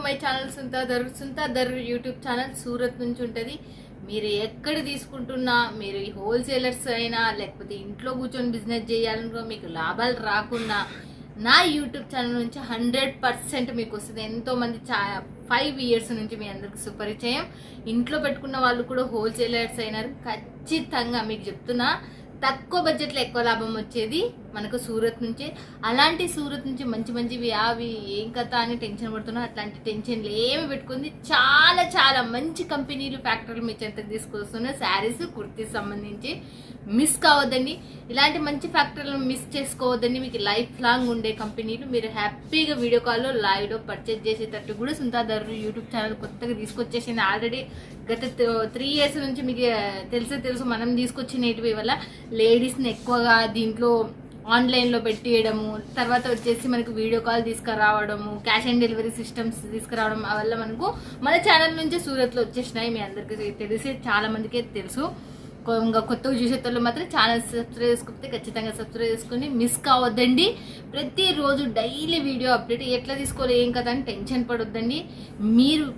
My channel సుంతా దర్ YouTube channel Surat నుంచి ఉంటుంది. మీరు ఎక్కడ తీసుకుంటున్నా, మీరు హోల్సేలర్స్ అయినా లేకపోతే ఇంట్లో కూర్చొని బిజినెస్ చేయాలనుకో, మీకు లాభాలు రాకున్నా నా యూట్యూబ్ ఛానల్ నుంచి 100% మీకు వస్తుంది. ఎంతోమంది 5 years నుంచి మీ అందరికి సుపరిచయం. ఇంట్లో పెట్టుకున్న వాళ్ళు కూడా హోల్సేలర్స్ అయినారు. ఖచ్చితంగా మీకు చెప్తున్నా, తక్కువ బడ్జెట్లో ఎక్కువ లాభం వచ్చేది మనకు సూరత్ నుంచి. అలాంటి సూరత్ నుంచి మంచి మంచివి అవి ఏం కథ అని టెన్షన్ పడుతున్నా, అట్లాంటి టెన్షన్లు ఏమి పెట్టుకుంది చాలా చాలా మంచి కంపెనీలు, ఫ్యాక్టరీలు మీ చెంతకు తీసుకొస్తున్నాయి. శారీస్, కుర్తీస్ సంబంధించి మిస్ కావద్దండి. ఇలాంటి మంచి ఫ్యాక్టరీలను మిస్ చేసుకోవద్దండి. మీకు లైఫ్ లాంగ్ ఉండే కంపెనీలు. మీరు హ్యాపీగా వీడియో కాల్లో లైవ్లో పర్చేజ్ చేసేటట్టు కూడా సుంతాదర్ యూట్యూబ్ ఛానల్ కొత్తగా తీసుకొచ్చేసింది. ఆల్రెడీ గత 3 years నుంచి మీకు తెలుసు మనం తీసుకొచ్చినవి వల్ల లేడీస్ని ఎక్కువగా దీంట్లో ఆన్లైన్లో పెట్టేయడము, తర్వాత వచ్చేసి మనకు వీడియో కాల్ తీసుకురావడము, క్యాష్ ఆన్ డెలివరీ సిస్టమ్స్ తీసుకురావడం వల్ల మనకు మన ఛానల్ నుంచి సూరత్లో వచ్చేసినాయి. మీ అందరికీ తెలిసి చాలా మందికే తెలుసు. ఇంకా కొత్తగా చూసేటోళ్ళు మాత్రం ఛానల్ సబ్స్క్రైబ్ చేసుకోకపోతే ఖచ్చితంగా సబ్స్క్రైబ్ చేసుకుని మిస్ కావద్దండి. ప్రతిరోజు డైలీ వీడియో అప్డేట్ ఎట్లా తీసుకోవాలి ఏం కదా అని టెన్షన్ పడొద్దండి. మీరు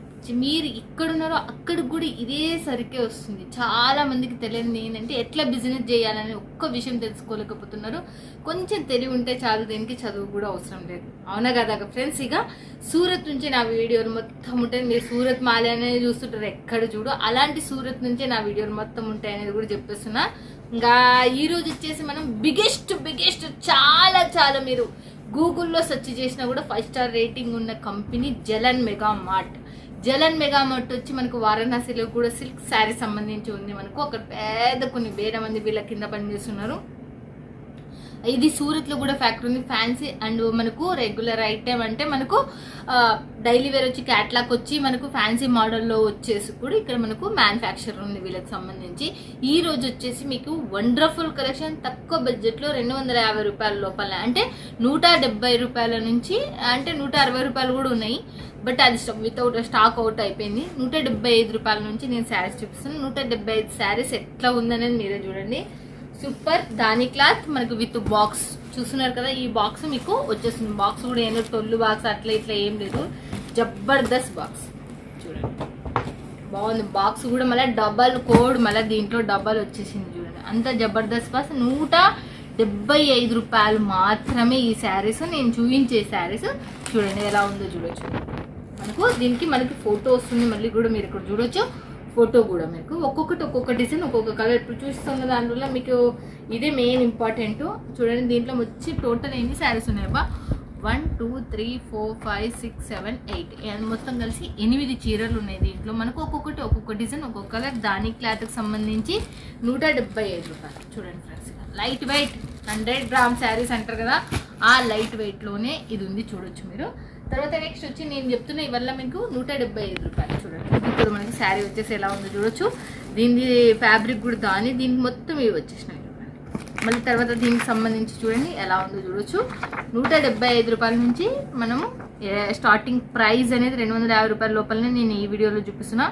ఇక్కడున్నారో అక్కడికి కూడా ఇదే సరికే వస్తుంది. చాలా మందికి తెలియదు ఏంటంటే ఎట్లా బిజినెస్ చేయాలని ఒక్క విషయం తెలుసుకోలేకపోతున్నారు. కొంచెం తెలివి ఉంటే చాలు, దేనికి చదువు కూడా అవసరం లేదు. అవునా కదా ఫ్రెండ్స్? ఇక సూరత్ నుంచి నా వీడియోలు మొత్తం ఉంటాయి. మీరు సూరత్ మాల్ అనేది చూస్తుంటారు ఎక్కడ చూడు, అలాంటి సూరత్ నుంచే నా వీడియోలు మొత్తం ఉంటాయి అనేది కూడా చెప్పేస్తున్నా. ఇంకా ఈరోజు వచ్చేసి మనం బిగ్గెస్ట్ చాలా చాలా మీరు గూగుల్లో సెర్చ్ చేసినా కూడా 5 star రేటింగ్ ఉన్న company జలన్ mega mart. జలన్ mega mart వచ్చి మనకు వారణాసిలో కూడా సిల్క్ శారీ సంబంధించి ఉంది. మనకు అక్కడ పెద్ద కొన్ని వేల మంది వీళ్ళ కింద పనిచేస్తున్నారు. ఇది సూరత్లో కూడా ఫ్యాక్టరీ ఉంది. ఫ్యాన్సీ అండ్ మనకు రెగ్యులర్ ఐటెం అంటే మనకు డైలీ వేర్ వచ్చి క్యాట్లాగ్ వచ్చి మనకు ఫ్యాన్సీ మోడల్లో వచ్చేసి కూడా ఇక్కడ మనకు మ్యానుఫ్యాక్చర్ ఉంది వీళ్ళకి సంబంధించి. ఈ రోజు వచ్చేసి మీకు వండర్ఫుల్ కలెక్షన్ తక్కువ బడ్జెట్లో 250 రూపాయల లోపల, అంటే 170 రూపాయల నుంచి అంటే 160 రూపాయలు కూడా ఉన్నాయి. బట్ అది వితౌట్ స్టాక్ అవుట్ అయిపోయింది. 175 రూపాయల నుంచి నేను శారీస్ చూపిస్తాను. 175 శారీస్ ఎట్లా ఉందనేది మీరే చూడండి. సూపర్ దాని క్లాత్ మనకు విత్ బాక్స్ చూస్తున్నారు కదా. ఈ బాక్స్ మీకు వచ్చేస్తుంది. బాక్స్ కూడా ఏదో టొల్లు బాక్స్ అట్లా ఇట్లా ఏం లేదు, జబర్దస్త్ బాక్స్ చూడండి. బాగుంది బాక్స్ కూడా. మళ్ళీ డబల్ కోడ్, మళ్ళీ దీంట్లో డబల్ వచ్చేసింది చూడండి. అంత జబర్దస్త్ బాక్స్. 175 రూపాయలు మాత్రమే ఈ శారీస్. నేను చూపించే శారీస్ చూడండి ఎలా ఉందో చూడొచ్చు. దీనికి మనకి ఫోటో వస్తుంది. మళ్ళీ కూడా మీరు ఇక్కడ చూడొచ్చు ఫోటో కూడా. మీకు ఒక్కొక్క డిజైన్ ఒక్కొక్క కలర్ ఇప్పుడు చూస్తున్న దానివల్ల మీకు ఇదే మెయిన్ ఇంపార్టెంట్. చూడండి దీంట్లో వచ్చి టోటల్ ఎన్ని శారీస్ ఉన్నాయబ్బా? 1 2 3 4 5 6 7 8 మొత్తం కలిసి 8 చీరలు ఉన్నాయి దీంట్లో. మనకు ఒక్కొక్క డిజైన్ ఒక్కొక్క కలర్. దాని క్లాత్కి సంబంధించి 175 రూపాయలు. చూడండి friends, light weight 100 grams saris అంటారు కదా, ఆ లైట్ వెయిట్లోనే ఇది ఉంది చూడొచ్చు మీరు. తర్వాత నెక్స్ట్ వచ్చి నేను చెప్తున్నా ఇవల్ల మీకు 175 రూపాయలు. చూడండి ఇప్పుడు మనకి శారీ వచ్చేసి ఎలా ఉందో చూడొచ్చు. దీని ఫ్యాబ్రిక్ కూడా దీనికి మొత్తం ఇవి వచ్చేసినాయి. మళ్ళీ తర్వాత దీనికి సంబంధించి చూడండి ఎలా ఉందో చూడొచ్చు. 175 రూపాయల నుంచి మనము స్టార్టింగ్ ప్రైస్ అనేది 250 రూపాయల లోపలనే నేను ఈ వీడియోలో చూపిస్తున్నా.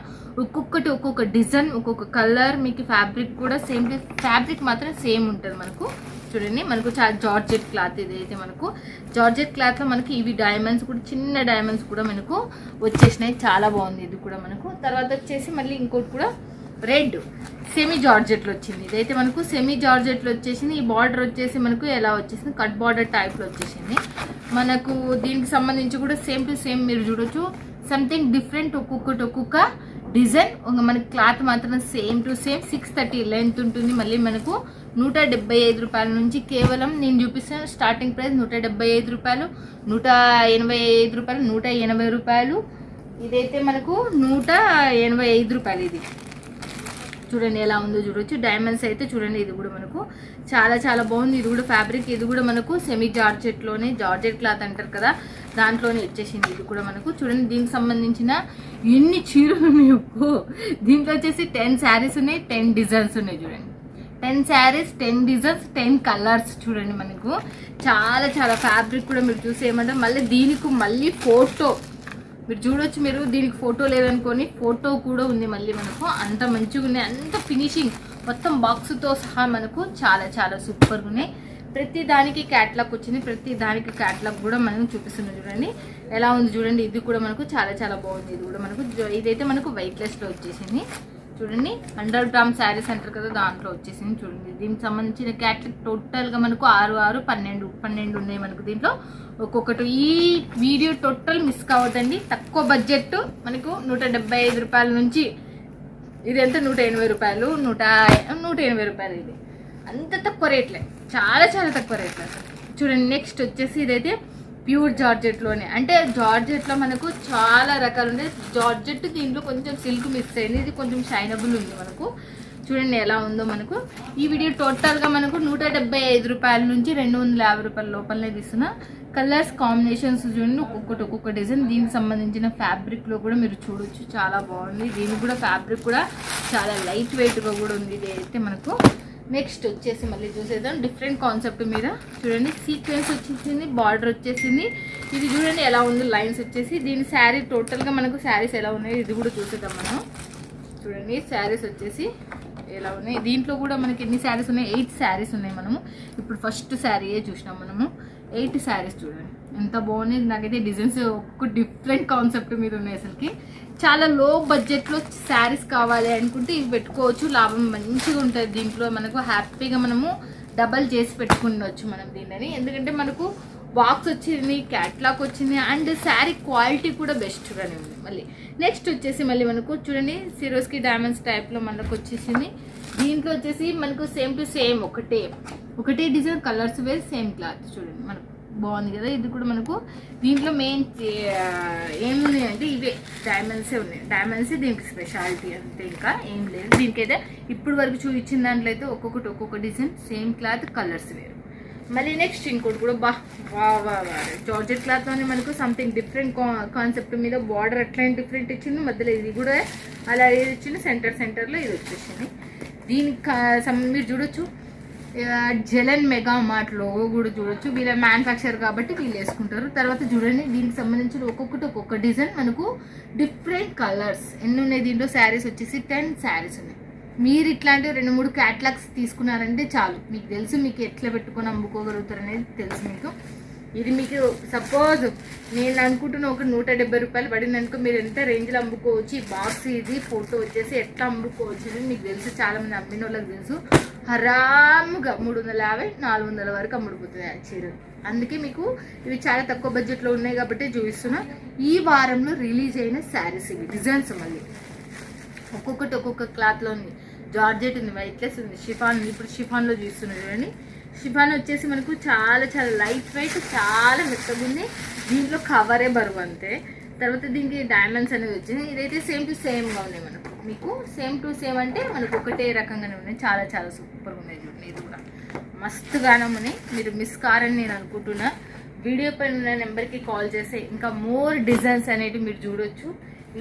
ఒక్కొక్క డిజైన్ ఒక్కొక్క కలర్. మీకు ఫ్యాబ్రిక్ కూడా సేమ్, ఫ్యాబ్రిక్ మాత్రం సేమ్ ఉంటుంది మనకు. చూడండి మనకు జార్జెట్ క్లాత్. ఇదైతే మనకు జార్జెట్ క్లాత్లో మనకి ఇవి డైమండ్స్ కూడా, చిన్న డైమండ్స్ కూడా మనకు వచ్చేసినాయి. చాలా బాగుంది ఇది కూడా మనకు. తర్వాత వచ్చేసి మళ్ళీ ఇంకోటి కూడా రెడ్ సెమీ జార్జెట్లో వచ్చింది. ఇదైతే మనకు సెమీ జార్జెట్లో వచ్చేసింది. ఈ బార్డర్ వచ్చేసి మనకు ఎలా వచ్చేసింది, కట్ బార్డర్ టైప్లో వచ్చేసింది మనకు. దీనికి సంబంధించి కూడా సేమ్ టు సేమ్ మీరు చూడొచ్చు. సంథింగ్ డిఫరెంట్ ఒక్కొక్క డిజైన్. మనకి క్లాత్ మాత్రం సేమ్ టు సేమ్. 630 లెంత్ ఉంటుంది. మళ్ళీ మనకు 175 రూపాయల నుంచి కేవలం నేను చూపిస్తాను స్టార్టింగ్ ప్రైస్ 175 రూపాయలు, 185 రూపాయలు, 180 రూపాయలు. ఇదైతే మనకు 185 రూపాయలు. ఇది చూడండి ఎలా ఉందో చూడొచ్చు. డైమండ్స్ అయితే చూడండి, ఇది కూడా మనకు చాలా చాలా బాగుంది. ఇది కూడా ఫ్యాబ్రిక్, ఇది కూడా మనకు సెమీ జార్జెట్లోనే, జార్జెట్ క్లాత్ అంటారు కదా దాంట్లోనే వచ్చేసింది. ఇది కూడా మనకు చూడండి. దీనికి సంబంధించిన ఎన్ని చీరలు ఉన్నాయి. దీంట్లో వచ్చేసి 10 శారీస్ ఉన్నాయి, 10 డిజైన్స్ ఉన్నాయి. చూడండి 10 శారీస్, 10 డిజైన్స్, 10 కలర్స్. చూడండి మనకు చాలా చాలా ఫ్యాబ్రిక్ కూడా మీరు చూసి ఏమంటారు. మళ్ళీ దీనికి మళ్ళీ ఫోటో మీరు చూడొచ్చు. మీరు దీనికి ఫోటో లేదనుకోని ఫోటో కూడా ఉంది మళ్ళీ మనకు. అంత మంచిగా ఉన్నాయి, అంత ఫినిషింగ్ మొత్తం బాక్స్తో సహా మనకు చాలా చాలా సూపర్గా ఉన్నాయి. ప్రతి దానికి క్యాట్లాగ్ వచ్చింది, ప్రతి దానికి క్యాట్లాగ్ కూడా మనం చూపిస్తున్నాం. చూడండి ఎలా ఉంది చూడండి. ఇది కూడా మనకు చాలా చాలా బాగుంది. ఇది కూడా మనకు ఇదైతే మనకు వెయిట్లెస్లో వచ్చేసింది. చూడండి 100 గ్రామ్ శారీస్ అంటారు కదా, దాంట్లో వచ్చేసింది. చూడండి దీనికి సంబంధించిన క్యాట్లాగ్ టోటల్గా మనకు 6, 6, 12 ఉన్నాయి మనకు దీంట్లో ఒక్కొక్కటి. ఈ వీడియో టోటల్ మిస్ కావద్దండి. తక్కువ బడ్జెట్ మనకు 175 రూపాయల నుంచి ఇది ఎంత 180 రూపాయలు, 180 రూపాయలు. ఇది అంత తక్కువ రేట్లే, చాలా చాలా తక్కువ రేట్లే చూడండి. నెక్స్ట్ వచ్చేసి ఇదైతే ప్యూర్ జార్జెట్లోనే, అంటే జార్జెట్లో మనకు చాలా రకాలు ఉన్నాయి. జార్జెట్ దీంట్లో కొంచెం సిల్క్ మిక్స్ అయింది, ఇది కొంచెం షైనబుల్ ఉంది మనకు. చూడండి ఎలా ఉందో మనకు. ఈ వీడియో టోటల్గా మనకు 175 రూపాయల నుంచి 250 రూపాయల లోపలనే తీస్తున్నా. కలర్స్ కాంబినేషన్స్ చూడండి, ఒక్కొక్క డిజైన్. దీనికి సంబంధించిన ఫ్యాబ్రిక్లో కూడా మీరు చూడొచ్చు, చాలా బాగుంది. దీనికి కూడా ఫ్యాబ్రిక్ కూడా చాలా లైట్ వెయిట్గా కూడా ఉంది. ఇది అయితే మనకు నెక్స్ట్ వచ్చేసి మళ్ళీ చూసేద్దాం డిఫరెంట్ కాన్సెప్ట్ మీద. చూడండి సీక్వెన్స్ వచ్చేసింది, బార్డర్ వచ్చేసింది. ఇది చూడండి ఎలా ఉంది, లైన్స్ వచ్చేసి. దీని శారీ టోటల్గా మనకు శారీస్ ఎలా ఉన్నాయి ఇది కూడా చూసేద్దాం మనం. చూడండి శారీస్ వచ్చేసి ఎలా ఉన్నాయి. దీంట్లో కూడా మనకి ఎన్ని శారీస్ ఉన్నాయి, 8 శారీస్ ఉన్నాయి. మనము ఇప్పుడు ఫస్ట్ శారీయే చూసినాం మనము. 8 శారీస్ చూడండి ఎంత బాగున్నాయి. నాకైతే డిజైన్స్ ఒక్క డిఫరెంట్ కాన్సెప్ట్ మీద ఉన్నాయి అసలుకి. చాలా లో బడ్జెట్లో శారీస్ కావాలి అనుకుంటే ఇవి పెట్టుకోవచ్చు, లాభం మంచిగా ఉంటుంది. దీంట్లో మనకు హ్యాపీగా మనము డబల్ చేసి పెట్టుకునవచ్చు మనం దీనిని. ఎందుకంటే మనకు బాక్స్ వచ్చింది, క్యాట్లాగ్ వచ్చింది, అండ్ శారీ క్వాలిటీ కూడా బెస్ట్గానే ఉంది. మళ్ళీ నెక్స్ట్ వచ్చేసి మళ్ళీ మనకు చూడండి సిరోస్కి డైమండ్స్ టైప్లో మనకు వచ్చేసింది. దీంట్లో వచ్చేసి మనకు సేమ్ టు సేమ్ ఒకటే డిజైన్, కలర్స్ వేరు, సేమ్ క్లాత్. చూడండి మనకు బాగుంది కదా. ఇది కూడా మనకు దీంట్లో మెయిన్ ఏమున్నాయి అంటే ఇవే డైమండ్సే ఉన్నాయి. డైమండ్స్ దీనికి స్పెషాలిటీ అంతే, ఇంకా ఏం లేదు. దీనికైతే ఇప్పుడు వరకు చూపించిన దాంట్లో అయితే ఒక్కొక్క డిజైన్, సేమ్ క్లాత్, కలర్స్ వేరు. మళ్ళీ నెక్స్ట్ ఇంకోటి కూడా జార్జెట్ క్లాత్లోనే మనకు సంథింగ్ డిఫరెంట్ కాన్సెప్ట్ మీద బార్డర్ అట్లా డిఫరెంట్ ఇచ్చింది. మధ్యలో ఇది కూడా అలా ఏది ఇచ్చింది, సెంటర్లో ఇది వచ్చేసింది. దీనికి మీరు చూడొచ్చు జలన్ మెగా మార్ట్ లోగో కూడా చూడొచ్చు. వీళ్ళ మ్యానుఫ్యాక్చర్ కాబట్టి వీళ్ళు వేసుకుంటారు. తర్వాత చూడండి దీనికి సంబంధించిన ఒక్కొక్క డిజైన్ మనకు డిఫరెంట్ కలర్స్. ఎన్ని ఉన్నాయి దీంట్లో శారీస్ వచ్చేసి 10 శారీస్ ఉన్నాయి. మీరు ఇట్లాంటి 2-3 క్యాట్లాగ్స్ తీసుకున్నారంటే చాలు, మీకు తెలుసు మీకు ఎట్లా పెట్టుకొని అమ్ముకోగలుగుతారు అనేది తెలుసు మీకు. ఇది మీకు సపోజ్ నేను అనుకుంటున్న ఒక 170 రూపాయలు పడింది అనుకో, మీరు ఎంత రేంజ్లో అమ్ముకోవచ్చు. ఈ బాక్స్ ఇది ఫోటో వచ్చేసి ఎట్లా అమ్ముకోవచ్చు అని మీకు తెలుసు, చాలామంది అమ్మిన వాళ్ళకి తెలుసు. హరాముగా 350-400 వరకు అమ్ముడుపోతుంది ఆ చీరలు. అందుకే మీకు ఇవి చాలా తక్కువ బడ్జెట్లో ఉన్నాయి కాబట్టి చూపిస్తున్నా. ఈ వారంలో రిలీజ్ అయిన శారీస్ ఇవి డిజైన్స్. మళ్ళీ ఒక్కొక్క క్లాత్లో ఉంది. జార్జెట్ ఉంది, వైట్లెస్ ఉంది, షిఫాన్ ఉంది. ఇప్పుడు షిఫాన్లో చూస్తున్నారు చూడండి. షిఫాన్ వచ్చేసి మనకు చాలా చాలా లైట్ వెయిట్, చాలా మెత్తగా ఉంది. దీంట్లో కవరే బరువు అంతే. తర్వాత దీనికి డైమండ్స్ అనేది వచ్చింది. ఇదైతే సేమ్ టు సేమ్గా ఉన్నాయి మనకు. మీకు సేమ్ టు సేమ్ అంటే మనకు ఒకటే రకంగానే ఉన్నాయి. చాలా చాలా సూపర్గా ఉన్నాయి చూడండి. ఇది కూడా మస్తుగానే ఉన్నాయి. మీరు మిస్ కారని నేను అనుకుంటున్నా. వీడియో పైన ఉన్న నెంబర్కి కాల్ చేస్తే ఇంకా మోర్ డిజైన్స్ అనేవి మీరు చూడొచ్చు,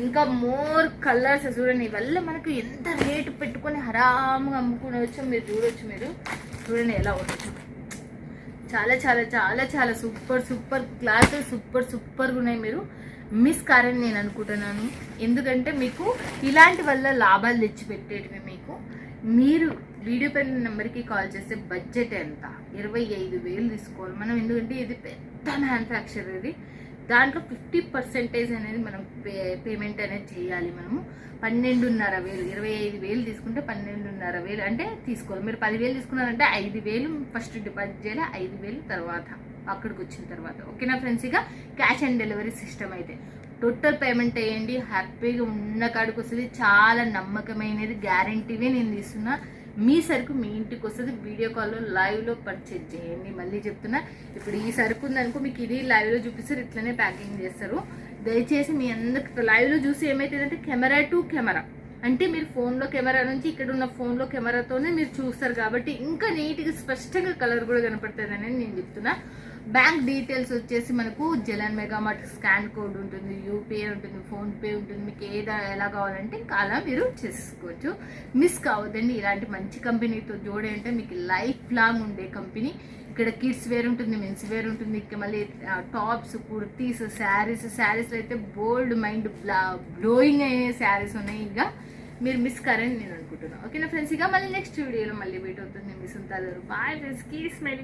ఇంకా మోర్ కలర్స్ చూడండి. ఇవల్ల మనకు ఎంత రేటు పెట్టుకొని హరాముగా అమ్ముకునేవచ్చు. మీరు చూడొచ్చు, మీరు చూడండి ఎలా ఉండొచ్చు. చాలా చాలా చాలా చాలా సూపర్ క్లాత్, సూపర్గా ఉన్నాయి. మీరు మిస్ కారని నేను అనుకుంటున్నాను. ఎందుకంటే మీకు ఇలాంటి వల్ల లాభాలు తెచ్చిపెట్టేటివి మీకు. మీరు వీడియో పైన నెంబర్కి కాల్ చేస్తే బడ్జెట్ ఎంత 25,000 తీసుకోవాలి మనం. ఎందుకంటే ఇది పెద్ద మ్యానుఫ్యాక్చర్. ఇది దాంట్లో 50% అనేది మనం పేమెంట్ అనేది చేయాలి మనము. 12,500, 25,000 తీసుకుంటే 12,500 అంటే తీసుకోవాలి. మీరు 10,000 తీసుకున్నారంటే 5,000 ఫస్ట్ డిపాజిట్ చేయాలి, 5,000 తర్వాత అక్కడికి వచ్చిన తర్వాత. ఓకేనా ఫ్రెండ్స్? ఇక క్యాష్ ఆన్ డెలివరీ సిస్టమ్ అయితే టోటల్ పేమెంట్ వేయండి, హ్యాపీగా ఉన్న కాడికి వస్తుంది. చాలా నమ్మకమైనది, గ్యారంటీవే నేను తీస్తున్నా. మీ సరుకు మీ ఇంటికి వస్తుంది. వీడియో కాల్లో లైవ్లో పర్చేజ్ చేయండి. మళ్ళీ చెప్తున్నా, ఇప్పుడు ఈ సరుకు ఉందనుకో మీకు ఇది లైవ్లో చూపిస్తారు, ఇట్లనే ప్యాకింగ్ చేస్తారు. దయచేసి మీ అందరికి లైవ్లో చూసి ఏమవుతుందంటే కెమెరా టు కెమెరా అంటే మీరు ఫోన్లో కెమెరా నుంచి ఇక్కడ ఉన్న ఫోన్లో కెమెరాతోనే మీరు చూస్తారు కాబట్టి ఇంకా నీట్గా స్పష్టంగా కలర్ కూడా కనపడుతుంది అనేది నేను చెప్తున్నా. బ్యాంక్ డీటెయిల్స్ వచ్చేసి మనకు జలన్ మెగా మార్ట్ స్కాన్ కోడ్ ఉంటుంది, యూపీఐ ఉంటుంది, ఫోన్పే ఉంటుంది. మీకు ఎలా కావాలంటే ఇంకా అలా మీరు చేసుకోవచ్చు. మిస్ కావద్దండి. ఇలాంటి మంచి కంపెనీతో జోడే అంటే మీకు లైఫ్ లాంగ్ ఉండే కంపెనీ. ఇక్కడ కిడ్స్ వేర్ ఉంటుంది, మెన్స్ వేర్ ఉంటుంది, ఇక్కడ మళ్ళీ టాప్స్, కుర్తీస్, శారీస్ అయితే బోల్డ్ మైండ్ బ్లోయింగ్ అయ్యే శారీస్ ఉన్నాయి. ఇక మీరు మిస్ కారని నేను అనుకుంటున్నాను. ఓకేనా ఫ్రెండ్స్? ఇక మళ్ళీ నెక్స్ట్ వీడియోలో మళ్ళీ మీట్ అవుతుంది. మిస్ ఉంటారు. బాయ్ ఫ్రెండ్స్, కీస్ మరి.